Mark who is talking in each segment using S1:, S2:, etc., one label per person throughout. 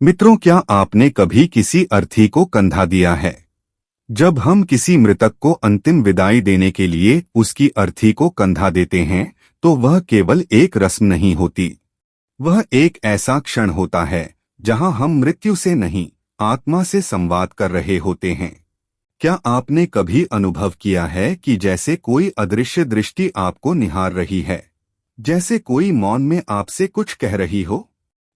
S1: मित्रों, क्या आपने कभी किसी अर्थी को कंधा दिया है? जब हम किसी मृतक को अंतिम विदाई देने के लिए उसकी अर्थी को कंधा देते हैं, तो वह केवल एक रस्म नहीं होती। वह एक ऐसा क्षण होता है जहां हम मृत्यु से नहीं, आत्मा से संवाद कर रहे होते हैं। क्या आपने कभी अनुभव किया है कि जैसे कोई अदृश्य दृष्टि आपको निहार रही है, जैसे कोई मौन में आपसे कुछ कह रही हो?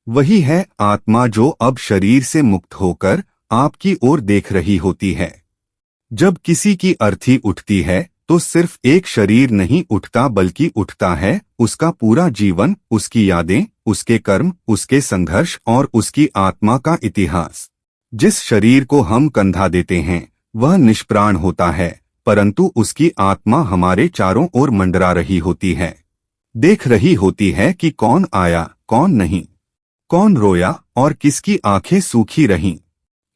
S1: वही है आत्मा जो अब शरीर से मुक्त होकर आपकी ओर देख रही होती है। जब किसी की अर्थी उठती है तो सिर्फ एक शरीर नहीं उठता, बल्कि उठता है उसका पूरा जीवन, उसकी यादें, उसके कर्म, उसके संघर्ष और उसकी आत्मा का इतिहास। जिस शरीर को हम कंधा देते हैं वह निष्प्राण होता है, परंतु उसकी आत्मा हमारे चारों ओर मंडरा रही होती है, देख रही होती है कि कौन आया, कौन नहीं, कौन रोया और किसकी आंखें सूखी रहीं।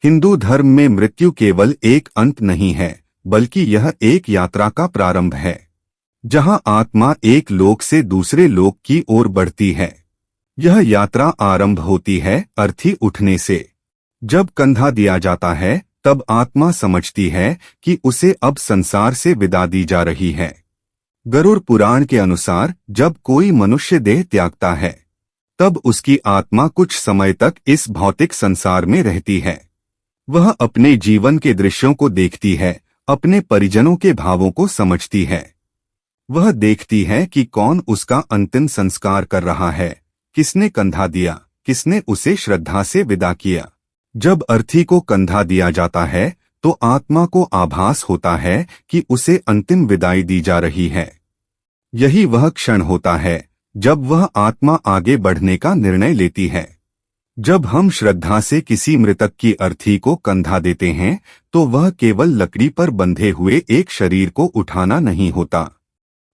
S1: हिंदू धर्म में मृत्यु केवल एक अंत नहीं है, बल्कि यह एक यात्रा का प्रारंभ है, जहां आत्मा एक लोक से दूसरे लोक की ओर बढ़ती है। यह यात्रा आरंभ होती है अर्थी उठने से। जब कंधा दिया जाता है तब आत्मा समझती है कि उसे अब संसार से विदा दी जा रही है। गरुड़ पुराण के अनुसार जब कोई मनुष्य देह त्यागता है तब उसकी आत्मा कुछ समय तक इस भौतिक संसार में रहती है। वह अपने जीवन के दृश्यों को देखती है, अपने परिजनों के भावों को समझती है। वह देखती है कि कौन उसका अंतिम संस्कार कर रहा है, किसने कंधा दिया, किसने उसे श्रद्धा से विदा किया। जब अर्थी को कंधा दिया जाता है तो आत्मा को आभास होता है कि उसे अंतिम विदाई दी जा रही है। यही वह क्षण होता है जब वह आत्मा आगे बढ़ने का निर्णय लेती है। जब हम श्रद्धा से किसी मृतक की अर्थी को कंधा देते हैं तो वह केवल लकड़ी पर बंधे हुए एक शरीर को उठाना नहीं होता,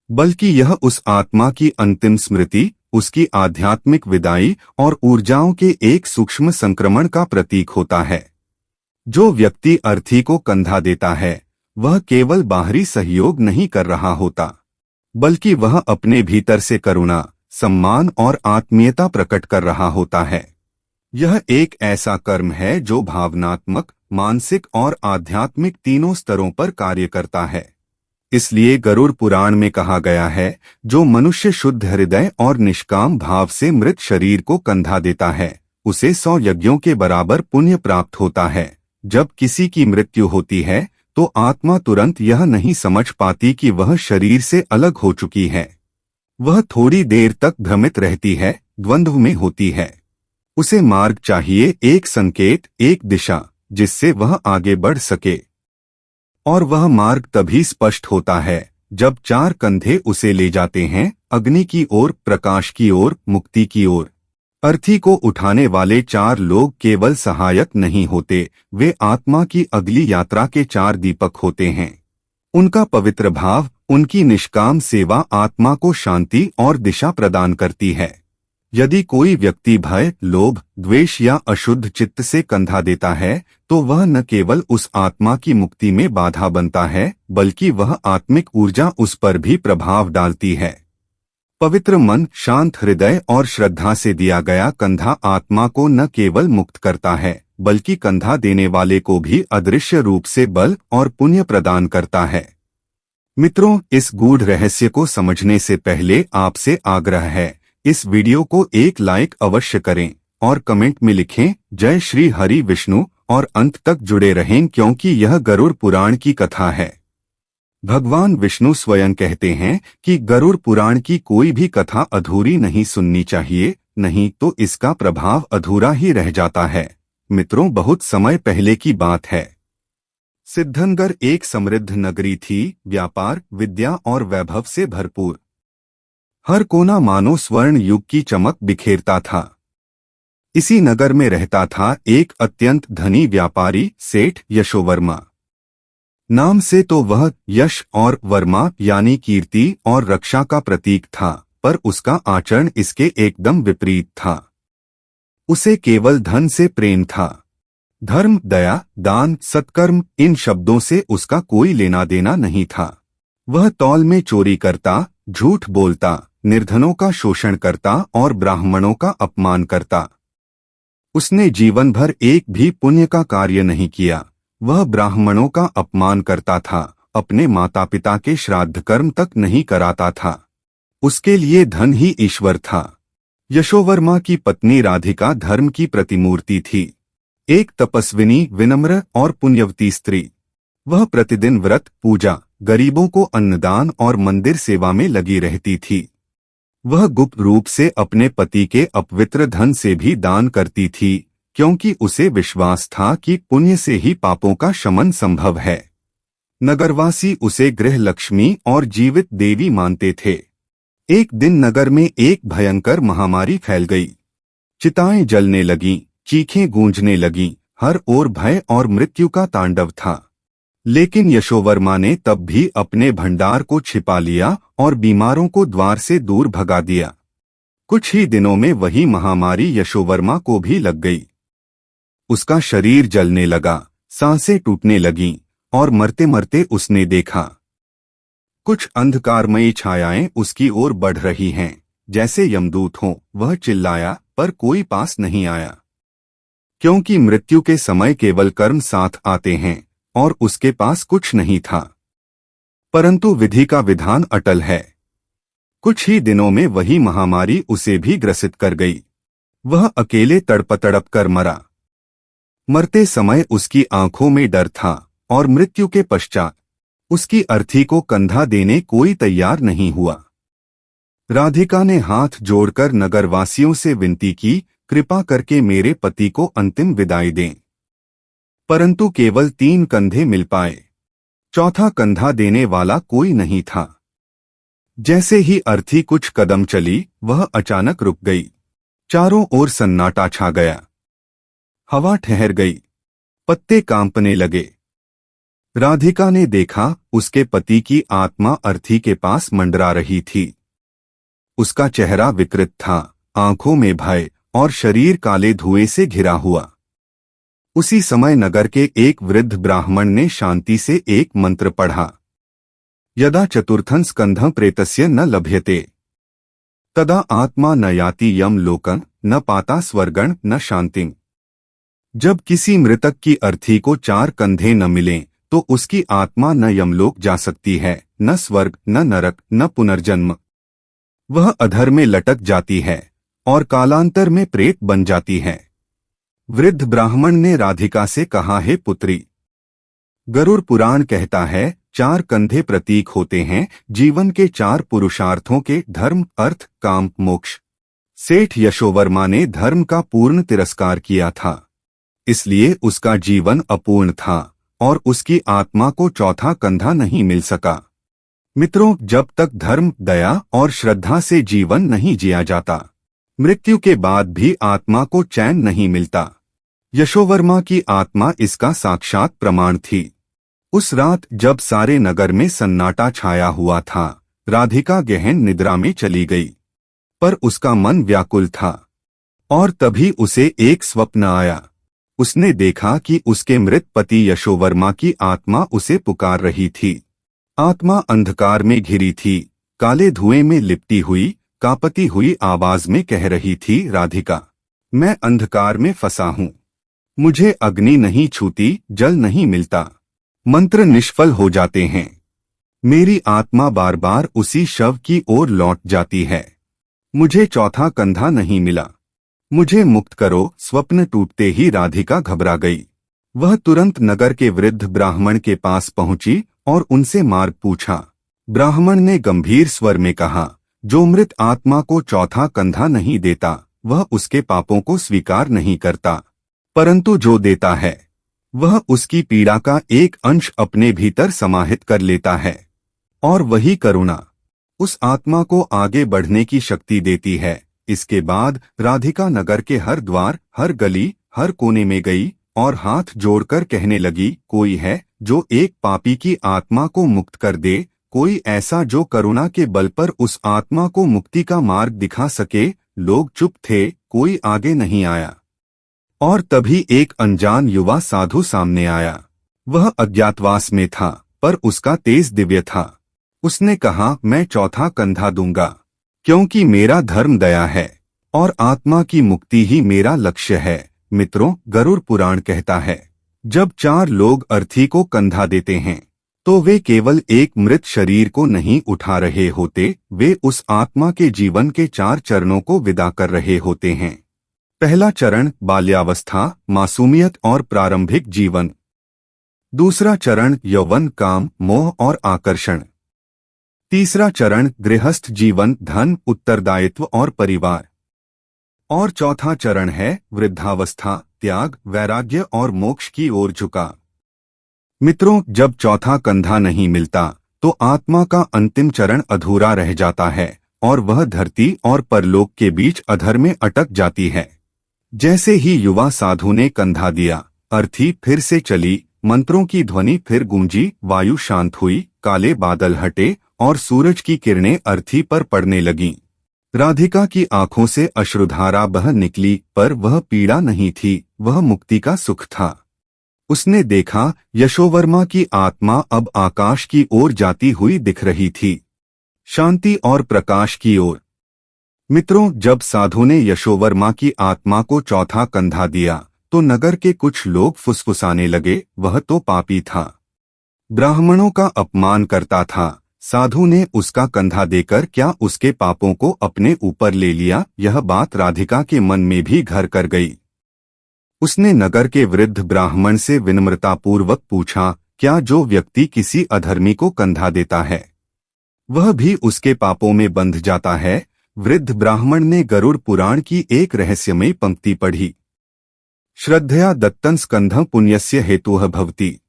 S1: बल्कि यह उस आत्मा की अंतिम स्मृति, उसकी आध्यात्मिक विदाई और ऊर्जाओं के एक सूक्ष्म संक्रमण का प्रतीक होता है। जो व्यक्ति अर्थी को कंधा देता है वह केवल बाहरी सहयोग नहीं कर रहा होता, बल्कि वह अपने भीतर से करुणा, सम्मान और आत्मीयता प्रकट कर रहा होता है। यह एक ऐसा कर्म है जो भावनात्मक, मानसिक और आध्यात्मिक तीनों स्तरों पर कार्य करता है। इसलिए गरुड़ पुराण में कहा गया है, जो मनुष्य शुद्ध हृदय और निष्काम भाव से मृत शरीर को कंधा देता है उसे 100 यज्ञों के बराबर पुण्य प्राप्त होता है। जब किसी की मृत्यु होती है तो आत्मा तुरंत यह नहीं समझ पाती कि वह शरीर से अलग हो चुकी है। वह थोड़ी देर तक भ्रमित रहती है, द्वंद्व में होती है। उसे मार्ग चाहिए, एक संकेत, एक दिशा जिससे वह आगे बढ़ सके। और वह मार्ग तभी स्पष्ट होता है जब 4 कंधे उसे ले जाते हैं, अग्नि की ओर, प्रकाश की ओर, मुक्ति की ओर। अर्थी को उठाने वाले 4 लोग केवल सहायक नहीं होते, वे आत्मा की अगली यात्रा के 4 दीपक होते हैं। उनका पवित्र भाव, उनकी निष्काम सेवा आत्मा को शांति और दिशा प्रदान करती है। यदि कोई व्यक्ति भय, लोभ, द्वेष या अशुद्ध चित्त से कंधा देता है तो वह न केवल उस आत्मा की मुक्ति में बाधा बनता है, बल्कि वह आत्मिक ऊर्जा उस पर भी प्रभाव डालती है। पवित्र मन, शांत हृदय और श्रद्धा से दिया गया कंधा आत्मा को न केवल मुक्त करता है, बल्कि कंधा देने वाले को भी अदृश्य रूप से बल और पुण्य प्रदान करता है। मित्रों, इस गूढ़ रहस्य को समझने से पहले आपसे आग्रह है, इस वीडियो को एक लाइक अवश्य करें और कमेंट में लिखें जय श्री हरि विष्णु और अंत तक जुड़े रहें, क्योंकि यह गरुड़ पुराण की कथा है। भगवान विष्णु स्वयं कहते हैं कि गरुड़ पुराण की कोई भी कथा अधूरी नहीं सुननी चाहिए, नहीं तो इसका प्रभाव अधूरा ही रह जाता है। मित्रों, बहुत समय पहले की बात है। सिद्धनगर एक समृद्ध नगरी थी, व्यापार, विद्या और वैभव से भरपूर। हर कोना मानो स्वर्ण युग की चमक बिखेरता था। इसी नगर में रहता था एक अत्यंत धनी व्यापारी, सेठ यशोवर्मा। नाम से तो वह यश और वर्मा यानी कीर्ति और रक्षा का प्रतीक था, पर उसका आचरण इसके एकदम विपरीत था। उसे केवल धन से प्रेम था। धर्म, दया, दान, सत्कर्म, इन शब्दों से उसका कोई लेना देना नहीं था। वह तौल में चोरी करता, झूठ बोलता, निर्धनों का शोषण करता और ब्राह्मणों का अपमान करता। उसने जीवन भर एक भी पुण्य का कार्य नहीं किया। वह ब्राह्मणों का अपमान करता था, अपने माता पिता के श्राद्ध कर्म तक नहीं कराता था। उसके लिए धन ही ईश्वर था। यशोवर्मा की पत्नी राधिका धर्म की प्रतिमूर्ति थी, एक तपस्विनी, विनम्र और पुण्यवती स्त्री। वह प्रतिदिन व्रत, पूजा, गरीबों को अन्नदान और मंदिर सेवा में लगी रहती थी। वह गुप्त रूप से अपने पति के अपवित्र धन से भी दान करती थी, क्योंकि उसे विश्वास था कि पुण्य से ही पापों का शमन संभव है। नगरवासी उसे गृह लक्ष्मी और जीवित देवी मानते थे। एक दिन नगर में एक भयंकर महामारी फैल गई। चिताएं जलने लगीं, चीखें गूंजने लगीं, हर ओर भय और मृत्यु का तांडव था। लेकिन यशोवर्मा ने तब भी अपने भंडार को छिपा लिया और बीमारों को द्वार से दूर भगा दिया। कुछ ही दिनों में वही महामारी यशोवर्मा को भी लग गई। उसका शरीर जलने लगा, सांसें टूटने लगीं और मरते मरते उसने देखा कुछ अंधकारमयी छायाएं उसकी ओर बढ़ रही हैं, जैसे यमदूत हों। वह चिल्लाया, पर कोई पास नहीं आया, क्योंकि मृत्यु के समय केवल कर्म साथ आते हैं और उसके पास कुछ नहीं था। परंतु विधि का विधान अटल है। कुछ ही दिनों में वही महामारी उसे भी ग्रसित कर गई। वह अकेले तड़प तड़प कर मरा। मरते समय उसकी आंखों में डर था और मृत्यु के पश्चात उसकी अर्थी को कंधा देने कोई तैयार नहीं हुआ। राधिका ने हाथ जोड़कर नगरवासियों से विनती की, कृपा करके मेरे पति को अंतिम विदाई दें। परंतु केवल 3 कंधे मिल पाए। चौथा कंधा देने वाला कोई नहीं था। जैसे ही अर्थी कुछ कदम चली, वह अचानक रुक गई। चारों ओर सन्नाटा छा गया। हवा ठहर गई, पत्ते कांपने लगे। राधिका ने देखा, उसके पति की आत्मा अर्थी के पास मंडरा रही थी। उसका चेहरा विकृत था, आंखों में भय और शरीर काले धुएं से घिरा हुआ। उसी समय नगर के एक वृद्ध ब्राह्मण ने शांति से एक मंत्र पढ़ा, यदा चतुर्थं स्कंधं प्रेतस्य न लभ्यते तदा आत्मा न याति यम लोकं न पाता स्वर्गं न शांतिं। जब किसी मृतक की अर्थी को 4 कंधे न मिलें तो उसकी आत्मा न यमलोक जा सकती है, न स्वर्ग, न नरक, न पुनर्जन्म। वह अधर में लटक जाती है और कालांतर में प्रेत बन जाती है। वृद्ध ब्राह्मण ने राधिका से कहा, हे पुत्री, गरुड़ पुराण कहता है 4 कंधे प्रतीक होते हैं जीवन के 4 पुरुषार्थों के, धर्म, अर्थ, काम, मोक्ष। सेठ यशोवर्मा ने धर्म का पूर्ण तिरस्कार किया था, इसलिए उसका जीवन अपूर्ण था और उसकी आत्मा को चौथा कंधा नहीं मिल सका। मित्रों, जब तक धर्म, दया और श्रद्धा से जीवन नहीं जिया जाता, मृत्यु के बाद भी आत्मा को चैन नहीं मिलता। यशोवर्मा की आत्मा इसका साक्षात प्रमाण थी। उस रात जब सारे नगर में सन्नाटा छाया हुआ था, राधिका गहन निद्रा में चली गई, पर उसका मन व्याकुल था। और तभी उसे एक स्वप्न आया। उसने देखा कि उसके मृत पति यशोवर्मा की आत्मा उसे पुकार रही थी। आत्मा अंधकार में घिरी थी, काले धुएं में लिपटी हुई, कांपती हुई आवाज में कह रही थी, राधिका, मैं अंधकार में फंसा हूँ, मुझे अग्नि नहीं छूती, जल नहीं मिलता, मंत्र निष्फल हो जाते हैं, मेरी आत्मा बार बार उसी शव की ओर लौट जाती है, मुझे चौथा कंधा नहीं मिला, मुझे मुक्त करो। स्वप्न टूटते ही राधिका घबरा गई। वह तुरंत नगर के वृद्ध ब्राह्मण के पास पहुंची और उनसे मार्ग पूछा। ब्राह्मण ने गंभीर स्वर में कहा, जो मृत आत्मा को चौथा कंधा नहीं देता वह उसके पापों को स्वीकार नहीं करता, परंतु जो देता है वह उसकी पीड़ा का एक अंश अपने भीतर समाहित कर लेता है, और वही करुणा उस आत्मा को आगे बढ़ने की शक्ति देती है। इसके बाद राधिका नगर के हर द्वार, हर गली, हर कोने में गई और हाथ जोड़कर कहने लगी, कोई है जो एक पापी की आत्मा को मुक्त कर दे, कोई ऐसा जो करुणा के बल पर उस आत्मा को मुक्ति का मार्ग दिखा सके। लोग चुप थे, कोई आगे नहीं आया। और तभी एक अनजान युवा साधु सामने आया। वह अज्ञातवास में था, पर उसका तेज दिव्य था। उसने कहा, मैं चौथा कंधा दूंगा, क्योंकि मेरा धर्म दया है और आत्मा की मुक्ति ही मेरा लक्ष्य है। मित्रों, गरुड़ पुराण कहता है, जब 4 लोग अर्थी को कंधा देते हैं तो वे केवल एक मृत शरीर को नहीं उठा रहे होते, वे उस आत्मा के जीवन के 4 चरणों को विदा कर रहे होते हैं। पहला चरण बाल्यावस्था, मासूमियत और प्रारंभिक जीवन। दूसरा चरण यौवन, काम, मोह और आकर्षण। तीसरा चरण गृहस्थ जीवन, धन, उत्तरदायित्व और परिवार। और चौथा चरण है वृद्धावस्था, त्याग, वैराग्य और मोक्ष की ओर झुका। मित्रों, जब चौथा कंधा नहीं मिलता तो आत्मा का अंतिम चरण अधूरा रह जाता है और वह धरती और परलोक के बीच अधर में अटक जाती है। जैसे ही युवा साधु ने कंधा दिया, अर्थी फिर से चली, मंत्रों की ध्वनि फिर गूंजी, वायु शांत हुई, काले बादल हटे और सूरज की किरणें अर्थी पर पड़ने लगीं। राधिका की आंखों से अश्रुधारा बह निकली, पर वह पीड़ा नहीं थी, वह मुक्ति का सुख था। उसने देखा, यशोवर्मा की आत्मा अब आकाश की ओर जाती हुई दिख रही थी, शांति और प्रकाश की ओर। मित्रों, जब साधु ने यशोवर्मा की आत्मा को चौथा कंधा दिया तो नगर के कुछ लोग फुसफुसाने लगे, वह तो पापी था, ब्राह्मणों का अपमान करता था, साधु ने उसका कंधा देकर क्या उसके पापों को अपने ऊपर ले लिया। यह बात राधिका के मन में भी घर कर गई। उसने नगर के वृद्ध ब्राह्मण से विनम्रतापूर्वक पूछा, क्या जो व्यक्ति किसी अधर्मी को कंधा देता है वह भी उसके पापों में बंध जाता है? वृद्ध ब्राह्मण ने गरुड़ पुराण की एक रहस्यमयी पंक्ति पढ़ी, श्रद्धया दत्तं स्कंधं पुण्यस्य हेतुः भवति,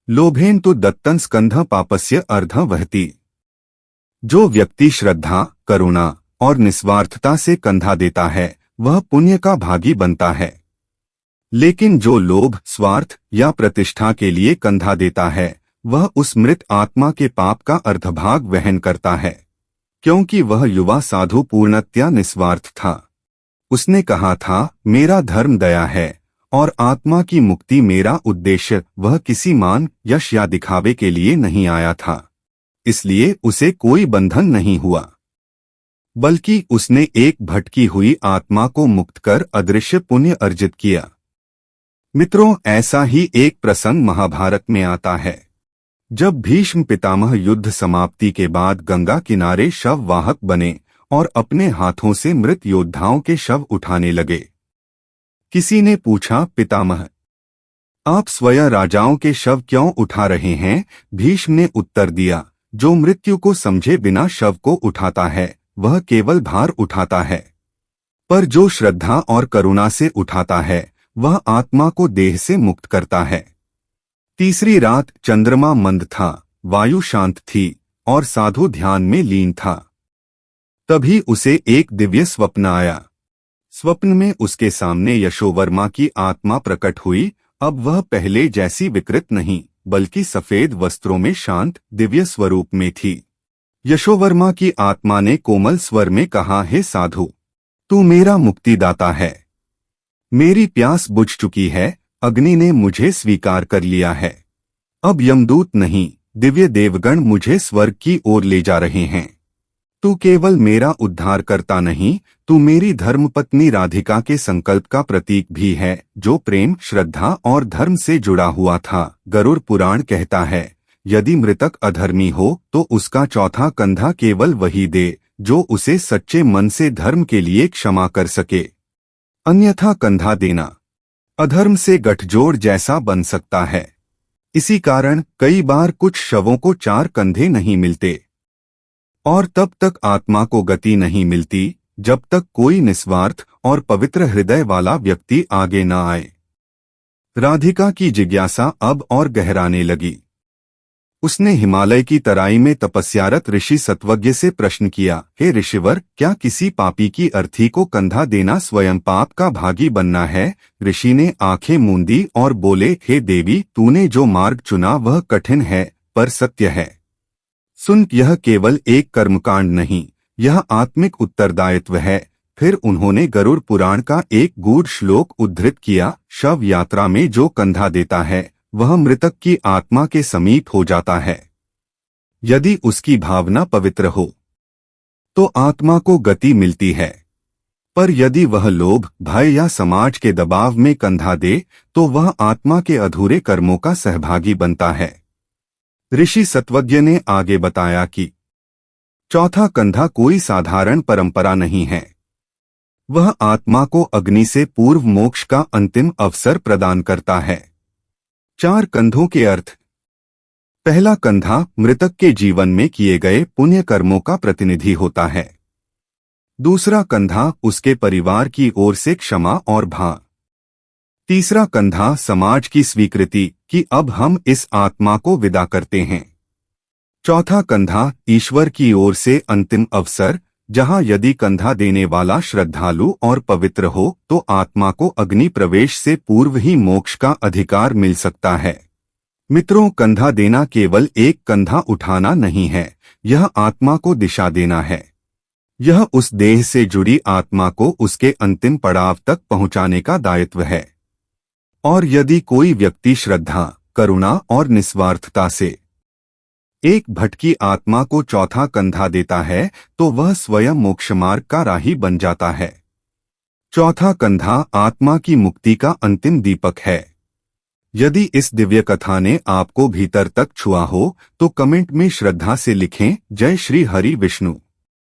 S1: लोभेन तो दत्तं स्कंधं पापस्य अर्धं वहति। जो व्यक्ति श्रद्धा, करुणा और निस्वार्थता से कंधा देता है वह पुण्य का भागी बनता है, लेकिन जो लोभ, स्वार्थ या प्रतिष्ठा के लिए कंधा देता है वह उस मृत आत्मा के पाप का अर्धभाग वहन करता है। क्योंकि वह युवा साधु पूर्णतया निस्वार्थ था। उसने कहा था, मेरा धर्म दया है और आत्मा की मुक्ति मेरा उद्देश्य। वह किसी मान, यश या दिखावे के लिए नहीं आया था, इसलिए उसे कोई बंधन नहीं हुआ, बल्कि उसने एक भटकी हुई आत्मा को मुक्त कर अदृश्य पुण्य अर्जित किया। मित्रों, ऐसा ही एक प्रसंग महाभारत में आता है। जब भीष्म पितामह युद्ध समाप्ति के बाद गंगा किनारे शव वाहक बने और अपने हाथों से मृत योद्धाओं के शव उठाने लगे। किसी ने पूछा, पितामह, आप स्वयं राजाओं के शव क्यों उठा रहे हैं? भीष्म ने उत्तर दिया, जो मृत्यु को समझे बिना शव को उठाता है वह केवल भार उठाता है, पर जो श्रद्धा और करुणा से उठाता है वह आत्मा को देह से मुक्त करता है। तीसरी रात चंद्रमा मंद था, वायु शांत थी और साधु ध्यान में लीन था। तभी उसे एक दिव्य स्वप्न आया। स्वप्न में उसके सामने यशोवर्मा की आत्मा प्रकट हुई। अब वह पहले जैसी विकृत नहीं, बल्कि सफेद वस्त्रों में शांत, दिव्य स्वरूप में थी। यशोवर्मा की आत्मा ने कोमल स्वर में कहा, हे साधु, तू मेरा मुक्तिदाता है। मेरी प्यास बुझ चुकी है, अग्नि ने मुझे स्वीकार कर लिया है। अब यमदूत नहीं, दिव्य देवगण मुझे स्वर्ग की ओर ले जा रहे हैं। तू केवल मेरा उद्धार करता नहीं, तू मेरी धर्मपत्नी राधिका के संकल्प का प्रतीक भी है, जो प्रेम, श्रद्धा और धर्म से जुड़ा हुआ था। गरुड़ पुराण कहता है, यदि मृतक अधर्मी हो तो उसका चौथा कंधा केवल वही दे जो उसे सच्चे मन से धर्म के लिए क्षमा कर सके, अन्यथा कंधा देना अधर्म से गठजोड़ जैसा बन सकता है। इसी कारण कई बार कुछ शवों को 4 कंधे नहीं मिलते और तब तक आत्मा को गति नहीं मिलती जब तक कोई निस्वार्थ और पवित्र हृदय वाला व्यक्ति आगे न आए। राधिका की जिज्ञासा अब और गहराने लगी। उसने हिमालय की तराई में तपस्यारत ऋषि सत्वज्ञ से प्रश्न किया, हे ऋषिवर, क्या किसी पापी की अर्थी को कंधा देना स्वयं पाप का भागी बनना है? ऋषि ने आंखें मूंदी और बोले, हे देवी, तूने जो मार्ग चुना वह कठिन है पर सत्य है। सुन, यह केवल एक कर्मकांड नहीं, यह आत्मिक उत्तरदायित्व है। फिर उन्होंने गरुड़ पुराण का एक गूढ़ श्लोक उद्धृत किया, शव यात्रा में जो कंधा देता है वह मृतक की आत्मा के समीप हो जाता है। यदि उसकी भावना पवित्र हो तो आत्मा को गति मिलती है। पर यदि वह लोभ, भय या समाज के दबाव में कंधा दे तो वह आत्मा के अधूरे कर्मों का सहभागी बनता है। ऋषि सत्वज्ञ ने आगे बताया कि चौथा कंधा कोई साधारण परंपरा नहीं है। वह आत्मा को अग्नि से पूर्व मोक्ष का अंतिम अवसर प्रदान करता है। 4 कंधों के अर्थ। पहला कंधा मृतक के जीवन में किए गए पुण्य कर्मों का प्रतिनिधि होता है। दूसरा कंधा उसके परिवार की ओर से क्षमा और भा। तीसरा कंधा समाज की स्वीकृति कि अब हम इस आत्मा को विदा करते हैं। चौथा कंधा ईश्वर की ओर से अंतिम अवसर, जहां यदि कंधा देने वाला श्रद्धालु और पवित्र हो तो आत्मा को अग्नि प्रवेश से पूर्व ही मोक्ष का अधिकार मिल सकता है। मित्रों, कंधा देना केवल एक कंधा उठाना नहीं है, यह आत्मा को दिशा देना है। यह उस देह से जुड़ी आत्मा को उसके अंतिम पड़ाव तक पहुंचाने का दायित्व है। और यदि कोई व्यक्ति श्रद्धा, करुणा और निस्वार्थता से एक भटकी आत्मा को चौथा कंधा देता है तो वह स्वयं मोक्षमार्ग का राही बन जाता है। चौथा कंधा आत्मा की मुक्ति का अंतिम दीपक है। यदि इस दिव्य कथा ने आपको भीतर तक छुआ हो तो कमेंट में श्रद्धा से लिखें, जय श्री हरि विष्णु।